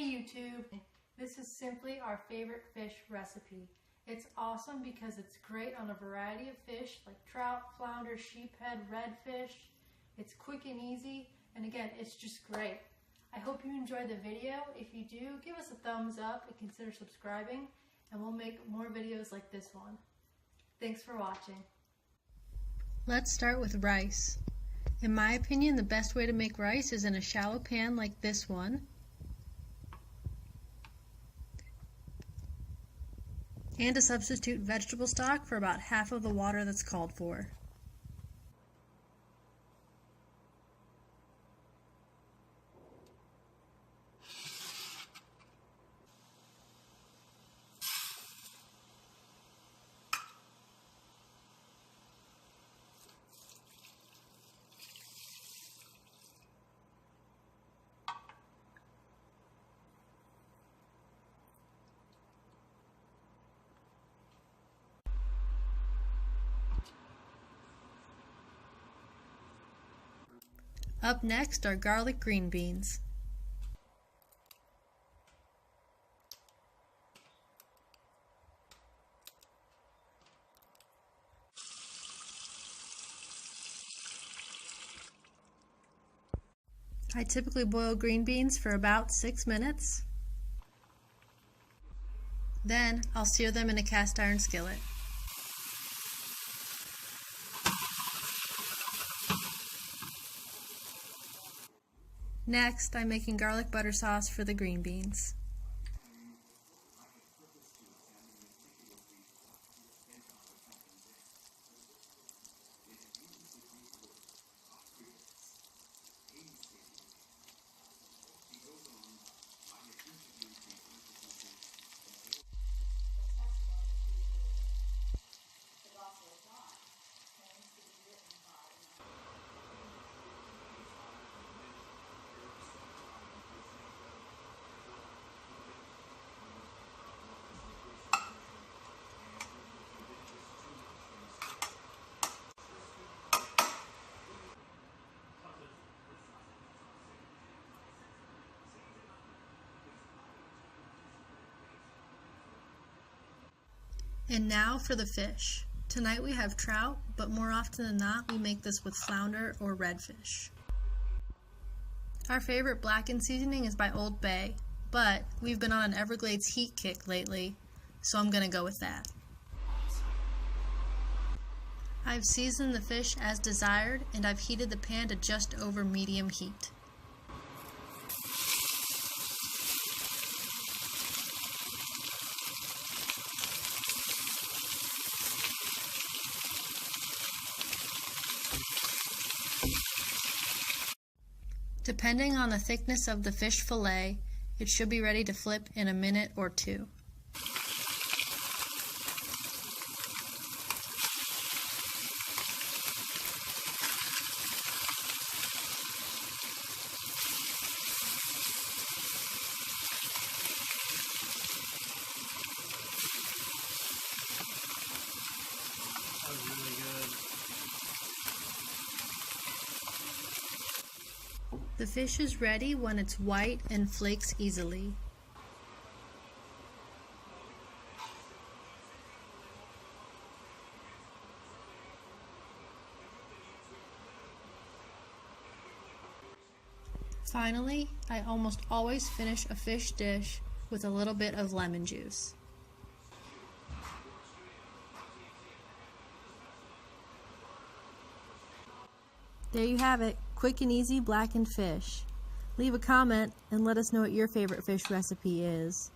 Hey YouTube, this is simply our favorite fish recipe. It's awesome because it's great on a variety of fish like trout, flounder, sheephead, redfish. It's quick and easy, and again, it's just great. I hope you enjoyed the video. If you do, give us a thumbs up and consider subscribing, and we'll make more videos like this one. Thanks for watching. Let's start with rice. In my opinion, the best way to make rice is in a shallow pan like this one. And to substitute vegetable stock for about half of the water that's called for. Up next are garlic green beans. I typically boil green beans for about 6 minutes. Then I'll sear them in a cast iron skillet. Next, I'm making garlic butter sauce for the green beans. And now for the fish. Tonight we have trout, but more often than not we make this with flounder or redfish. Our favorite blackened seasoning is by Old Bay, but we've been on an Everglades heat kick lately, so I'm going to go with that. I've seasoned the fish as desired, and I've heated the pan to just over medium heat. Depending on the thickness of the fish fillet, it should be ready to flip in a minute or two. That was really good. The fish is ready when it's white and flakes easily. Finally, I almost always finish a fish dish with a little bit of lemon juice. There you have it, quick and easy blackened fish. Leave a comment and let us know what your favorite fish recipe is.